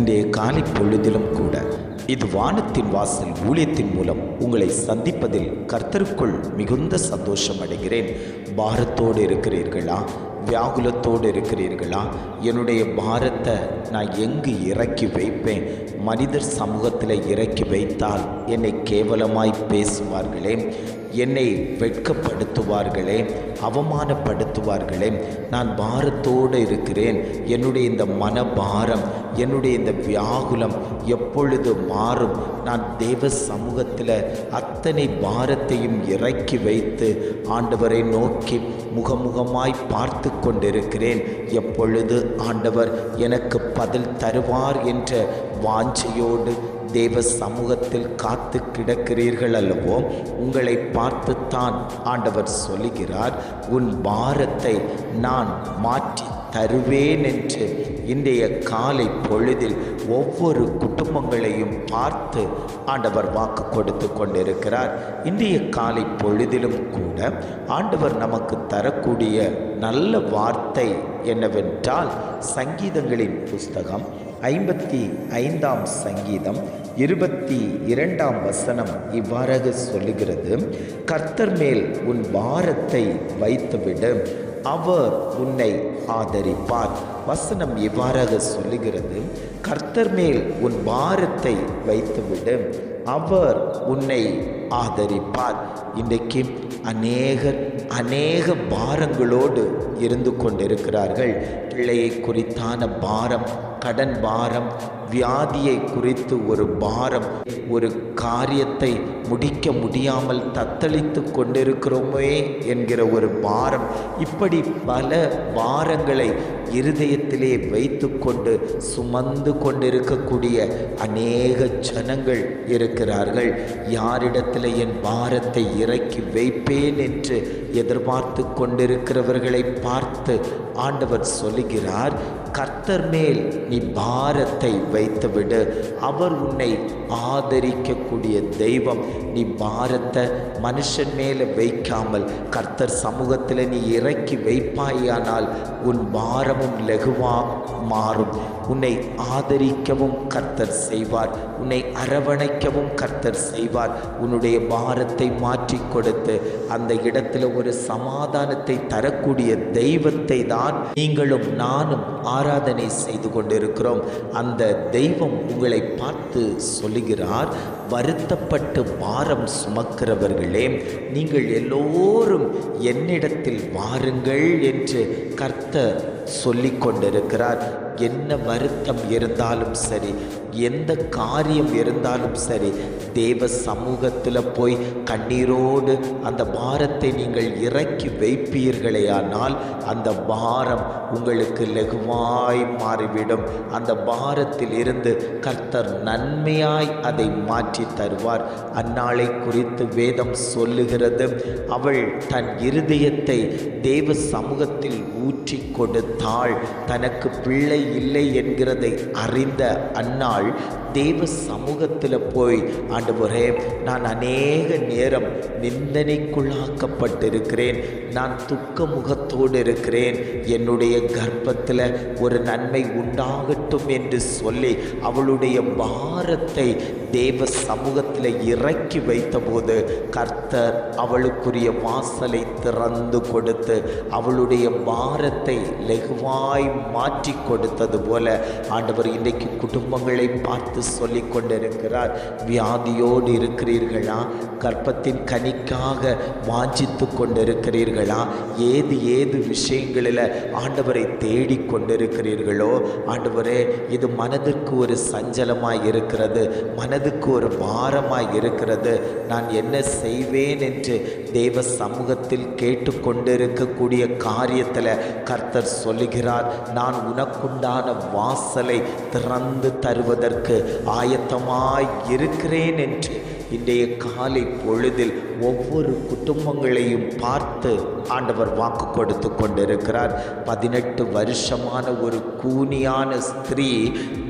இன்றைய காலை பொழுதிலும் கூட இது வானத்தின் வாசல் ஊழியத்தின் மூலம் உங்களை சந்திப்பதில் கர்த்தருக்குள் மிகுந்த சந்தோஷம் அடைகிறேன். பாரத்தோடு இருக்கிறீர்களா? வியாகுலத்தோடு இருக்கிறீர்களா? என்னுடைய பாரத்தை நான் எங்கு இறக்கி வைப்பேன்? மனிதர் சமூகத்தில் இறக்கி வைத்தால் என்னை கேவலமாய் பேசுவார்களே, என்னை வெட்கப்படுத்துவார்களே, அவமானப்படுத்துவார்களே. நான் பாரத்தோடு இருக்கிறேன். என்னுடைய இந்த மனபாரம், என்னுடைய இந்த வியாகுலம் எப்பொழுது மாறும்? நான் தேவ சமூகத்தில் அத்தனை பாரத்தையும் இறக்கி வைத்து ஆண்டவரை நோக்கி முகமுகமாய் பார்த்து கொண்டிருக்கிறேன். எப்பொழுது ஆண்டவர் எனக்கு பதில் தருவார் என்ற வாஞ்சையோடு தேவ சமூகத்தில் காத்து கிடக்கிறீர்கள் அல்லவோ? உங்களை பார்த்துத்தான் ஆண்டவர் சொல்லுகிறார், உன் பாரத்தை நான் மாற்றி தருவேன் என்று. இன்றைய காலை பொழுதில் ஒவ்வொரு குடும்பங்களையும் பார்த்து ஆண்டவர் வாக்கு கொடுத்து கொண்டிருக்கிறார். இன்றைய காலை பொழுதிலும் கூட ஆண்டவர் நமக்கு தரக்கூடிய நல்ல வார்த்தை என்னவென்றால், சங்கீதங்களின் புஸ்தகம் 55ஆம் சங்கீதம் 22ஆம் வசனம் இவ்வாறாக சொல்லுகிறது, கர்த்தர் மேல் உன் பாரத்தை வைத்துவிடு, அவர் உன்னை ஆதரிப்பார். வசனம் இவ்வாறாக சொல்லுகிறது, கர்த்தர் மேல் உன் பாரத்தை வைத்துவிடு, அவர் உன்னை ஆதரிப்பார். இன்றைக்கு அநேக பாரங்களோடு இருந்து கொண்டிருக்கிறார்கள். பிள்ளையை குறித்தான பாரம், கடன் பாரம், வியாதியை குறித்து ஒரு பாரம், ஒரு காரியத்தை முடிக்க முடியாமல் தத்தளித்து கொண்டிருக்கிறோமே என்கிற ஒரு பாரம். இப்படி பல பாரங்களை இருதயத்திலே வைத்து கொண்டு சுமந்து கொண்டிருக்கக்கூடிய அநேக ஜனங்கள் இருக்கிறார்கள். யாரிடத்தில் என் பாரத்தை இறக்கி வைப்பேன் என்று எதிர்பார்த்து கொண்டிருக்கிறவர்களை பார்த்து ஆண்டவர் சொல்லுகிறார், கர்த்தர் மேல் நீ பாரத்தை வைத்துவிடு, அவர் உன்னை ஆதரிக்கக்கூடிய தெய்வம். நீ பாரத்தை மனுஷன் மேலே வைக்காமல் கர்த்தர் சமூகத்தில் நீ இறக்கி வைப்பாயானால் உன் பாரமும் லகுவாக மாறும். உன்னை ஆதரிக்கவும் கர்த்தர் செய்வார், உன்னை அரவணைக்கவும் கர்த்தர் செய்வார். உன்னுடைய பாரத்தை மாற்றி கொடுத்து அந்த இடத்துல ஒரு சமாதானத்தை தரக்கூடிய தெய்வத்தை தான் நீங்களும் நானும் ஆராதனை செய்து கொண்டிருக்கிறோம். அந்த தெய்வம் உங்களை பார்த்து சொல்லுகிறார், வருத்தப்பட்டு பாரம் சுமக்கிறவர்களே, நீங்கள் எல்லோரும் என்னிடத்தில் வாருங்கள் என்று கர்த்தர் சொல்லிக் கொண்டிருக்கிறார். என்ன வருத்தம் இருந்தாலும் சரி, எந்த காரியம் இருந்தாலும் சரி, தேவ சமூகத்தில் போய் கண்ணீரோடு அந்த பாரத்தை நீங்கள் இறக்கி வைப்பீர்களேயானால் அந்த பாரம் உங்களுக்கு லகுவாய் மாறிவிடும். அந்த பாரத்தில் இருந்து கர்த்தர் நன்மையாய் அதை மாற்றி தருவார். அந்நாளை குறித்து வேதம் சொல்லுகிறது, அவள் தன் இருதயத்தை தேவ சமூகத்தில் ஊற்றி கொடுத்தாள். தனக்கு பிள்ளை இல்லை என்கிறதை அறிந்த அந்நாள் தேவ சமூகத்தில் போய், ஆண்டவரே, நான் அநேக நேரம் நிந்தனைக்குள்ளாக்கப்பட்டிருக்கிறேன், நான் துக்க முகத்தோடு இருக்கிறேன், என்னுடைய கர்ப்பத்தில் ஒரு நன்மை உண்டாகட்டும் என்று சொல்லி அவளுடைய பாரத்தை தேவ சமூகத்தில் இறக்கி வைத்தபோது கர்த்தர் அவளுக்குரிய வாசலை திறந்து கொடுத்து அவளுடைய பாரத்தை லகுவாய் மாற்றி கொடுத்தது போல ஆண்டவர் இன்றைக்கு குடும்பங்களை பார்த்து சொல்லி கொண்டிருக்கிறார். வியாதியோடு இருக்கிறீர்களா? கர்ப்பத்தின் கனிக்காக வாஞ்சித்து கொண்டிருக்கிறீர்களா? ஏது விஷயங்களில் ஆண்டவரை தேடி கொண்டிருக்கிறீர்களோ, ஆண்டவரே, இது மனதிற்கு ஒரு சஞ்சலமாய் இருக்கிறது, மனதுக்கு ஒரு பாரமாய் இருக்கிறது, நான் என்ன செய்வேன் என்று தேவ சமூகத்தில் கேட்டு கொண்டிருக்கக்கூடிய காரியத்தில் கர்த்தர் சொல்லுகிறார், நான் உனக்குண்டான வாசலை திறந்து தருவதற்கு ஆயத்தமாய் இருக்கிறேன் என்று இன்றைய காலை பொழுதில் ஒவ்வொரு குடும்பங்களையும் பார்த்து ஆண்டவர் வாக்கு கொடுத்து கொண்டிருக்கிறார். 18 வருஷமான ஒரு கூனியான ஸ்திரீ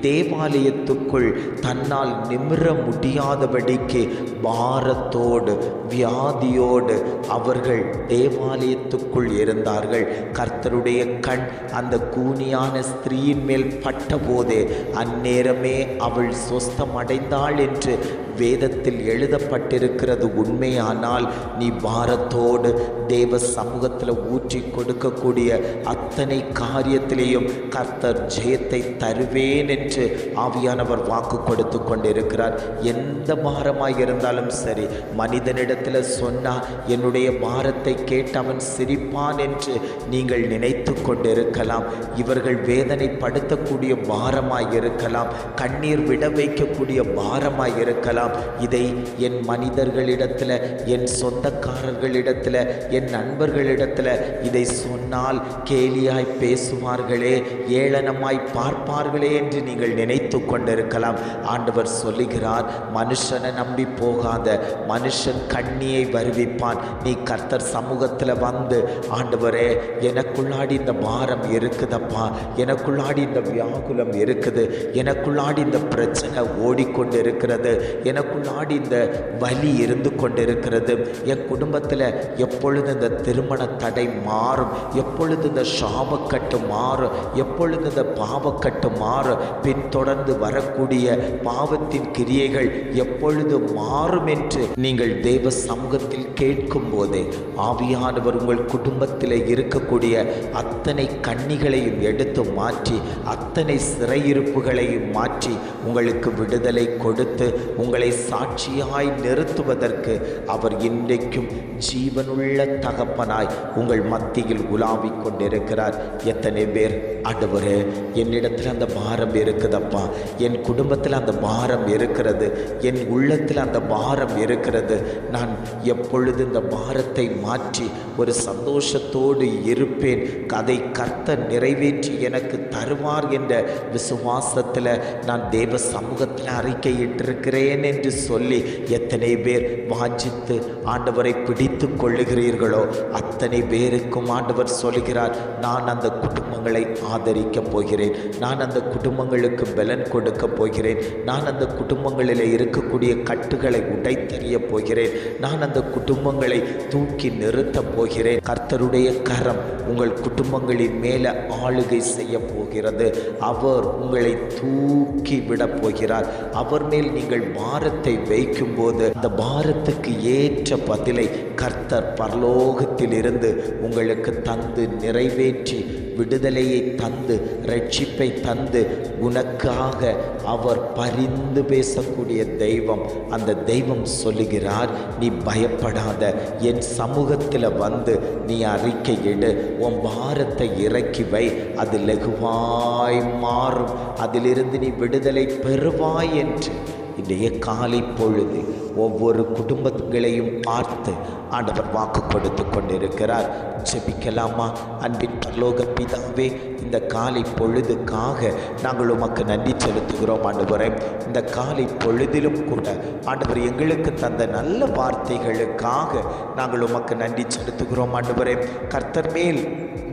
தேவாலயத்துக்குள் தன்னால் நிமிர முடியாதபடிக்கு பாரத்தோடு வியாதியோடு அவர்கள் தேவாலயத்துக்குள் இருந்தார்கள். கர்த்தருடைய கண் அந்த கூனியான ஸ்திரீயின் மேல் பட்டபோதே அந்நேரமே அவள் சொஸ்தம் அடைந்தாள் என்று வேதத்தில் எழுதப்பட்டிருக்கிறது. உண்மையானால் நீ பாரத்தோடு தேவ சமூகத்தில் ஊற்றி கொடுக்கக்கூடிய அத்தனை காரியத்திலேயும் கர்த்தர் ஜெயத்தை தருவேன் என்று ஆவியானவர் வாக்கு கொடுத்து கொண்டிருக்கிறார். எந்த பாரமாய் இருந்தாலும் சரி, மனிதனிடத்தில் சொன்னால் என்னுடைய பாரத்தை கேட்டு அவன் சிரிப்பான் என்று நீங்கள் நினைத்து கொண்டிருக்கலாம். இவர்கள் வேதனைப்படுத்தக்கூடிய பாரமாய் இருக்கலாம், கண்ணீர் விட வைக்கக்கூடிய பாரமாய் இருக்கலாம். இதை என் மனிதர்களிடத்தில், என் சொந்தக்காரர்களிடத்தில், என் நண்பர்களிடத்தில் இதை சொன்னால் கேலியாய் பேசுவார்களே, ஏளனமாய் பார்ப்பார்களே என்று நீங்கள் நினைத்து கொண்டிருக்கலாம். ஆண்டவர் சொல்லுகிறார், மனுஷனை நம்பி போகாத, மனுஷன் கண்ணியை வருவிப்பான். நீ கர்த்தர் சமூகத்தில் வந்து, ஆண்டவரே எனக்குள்ளாடி இந்த பாரம் இருக்குதப்பா, எனக்குள்ளாடி இந்த வியாகுலம் இருக்குது, எனக்குள்ளாடி இந்த பிரச்சனை ஓடிக்கொண்டு இருக்கிறது, எனக்குள்ளாடி இந்த வலி இருந்து கொண்டிருக்கிறது, என் குடும்பத்தில் எப்பொழுது இந்த திருமண தடை மாறும், எப்பொழுது இந்த சாபக்கட்டு மாறும், எப்பொழுது இந்த பாவக்கட்டு மாறும், பின்தொடர்ந்து வரக்கூடிய பாவத்தின் கிரியைகள் எப்பொழுது மாறும் என்று நீங்கள் தேவ சமூகத்தில் கேட்கும் போதே ஆவியானவர் உங்கள் குடும்பத்தில் இருக்கக்கூடிய அத்தனை கண்ணிகளையும் எடுத்து மாற்றி, அத்தனை சிறையிருப்புகளையும் மாற்றி உங்களுக்கு விடுதலை கொடுத்து உங்களை சாட்சியாய் நிறுத்துவதற்கு அவர் இன்றைக்கும் ஜீவனுள்ள தகப்பனாய் உங்கள் மத்தியில் உலாவிக் கொண்டிருக்கிறார். எத்தனை பேர், ஆண்டவரே என்னிடத்தில் அந்த பாரம் இருக்குதப்பா, என் குடும்பத்தில் அந்த பாரம் இருக்கிறது, என் உள்ளத்தில் அந்த பாரம் இருக்கிறது, நான் எப்பொழுது இந்த பாரத்தை மாற்றி ஒரு சந்தோஷத்தோடு இருப்பேன், அதை கர்த்தர் நிறைவேற்றி எனக்கு தருவார் என்ற விசுவாசத்தில் நான் தேவ சமூகத்தில் அறிக்கையிட்டிருக்கிறேன் என்று சொல்லி எத்தனை பேர் வாஞ்சித்து ஆண்டவரை பிடித்து கொள்ளுகிறீர்களோ அத்தனை பேருக்கும் ஆண்டவர் சொல்கிறார், நான் அந்த குடும்பங்களை ஆதரிக்கப் போகிறேன், நான் அந்த குடும்பங்களுக்கு பலன் கொடுக்க போகிறேன், நான் அந்த குடும்பங்களில் இருக்கக்கூடிய கட்டுகளை உடைத்தெறிய போகிறேன், நான் அந்த குடும்பங்களை தூக்கி நிறுத்தப் போகிறேன். கர்த்தருடைய கரம் உங்கள் குடும்பங்களின் மேலே ஆளுகை செய்ய போகிறது. அவர் உங்களை தூக்கி விட போகிறார். அவர் மேல் நீங்கள் பாரத்தை வைக்கும்போது அந்த பாரத்துக்கு ஏற்ற பதிலை கர்த்தர் பரலோகத்தில் இருந்து உங்களுக்கு தந்து நிறைவேற்றி விடுதலையை தந்து ரட்சிப்பை தந்து உனக்காக அவர் பரிந்து பேசக்கூடிய தெய்வம். அந்த தெய்வம் சொல்லுகிறார், நீ பயப்படாத, என் சமூகத்தில் வந்து நீ அறிக்கையிடு, உன் பாரத்தை இறக்கி வை, அது லகுவாய் மாறும், அதிலிருந்து நீ விடுதலை பெறுவாய் என்று இன்றைய காலை பொழுது ஒவ்வொரு குடும்பங்களையும் பார்த்து ஆண்டவர் வாக்கு கொடுத்து கொண்டிருக்கிறார். ஜெபிக்கலாமா? அன்பின் பரலோக பிதாவே, இந்த காலை பொழுதுக்காக நாங்கள் உமக்கு நன்றி செலுத்துகிறோம் ஆண்டவரே. இந்த காலை பொழுதிலும் கூட ஆண்டவர் எங்களுக்கு தந்த நல்ல வார்த்தைகளுக்காக நாங்கள் உமக்கு நன்றி செலுத்துகிறோம் ஆண்டவரே. கர்த்தர் மேல்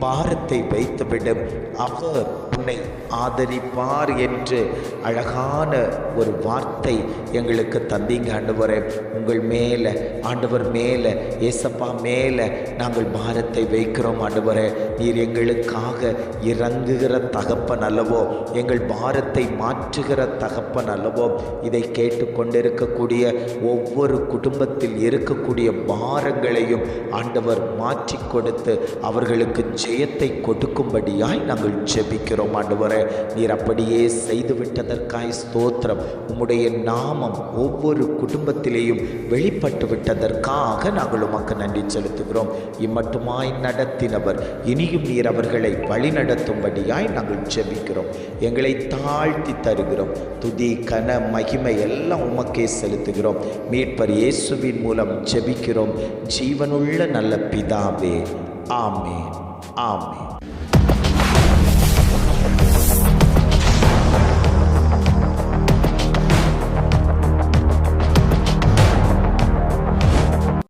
பாரத்தை வைத்துவிடும், அவர் உன்னை ஆதரிப்பார் என்று அழகான ஒரு வார்த்தை எங்களுக்கு தந்தீங்க ஆண்டவரே. உங்கள் மேலே, ஆண்டவர் மேலே, ஏசப்பா மேலே நாங்கள் பாரத்தை வைக்கிறோம் ஆண்டவரே. நீர் எங்களுக்காக இறங்குகிற தகப்பன் அல்லவோ, எங்கள் பாரத்தை மாற்றுகிற தகப்பன் அல்லவோ. இதை கேட்டுக்கொண்டிருக்கக்கூடிய ஒவ்வொரு குடும்பத்தில் இருக்கக்கூடிய பாரங்களையும் ஆண்டவர் மாற்றி கொடுத்து அவர்களுக்கு ஜெயத்தை கொடுக்கும்படியாய் நாங்கள் ஜெபிக்கிறோம் ஆண்டவரே. நீர் அப்படியே செய்துவிட்டதற்காய் ஸ்தோத்திரம். உம்முடைய நாமம் ஒவ்வொரு குடும்பத்திலேயும் வெளிப்பட்டு விட்டதற்காக நாங்கள் உமக்கு நன்றி செலுத்துகிறோம். இம்மட்டுமாய் நடத்தினவர் இனியும் நீர் அவர்களை வழி நடத்தும்படியாய் நாங்கள் ஜெபிக்கிறோம். எங்களை தாழ்த்தி தருகிறோம். துதி கன மகிமை எல்லாம் உமக்கே செலுத்துகிறோம். மீட்பர் இயேசுவின் மூலம் ஜெபிக்கிறோம் ஜீவனுள்ள நல்ல பிதாவே. ஆமென். ஆமென்.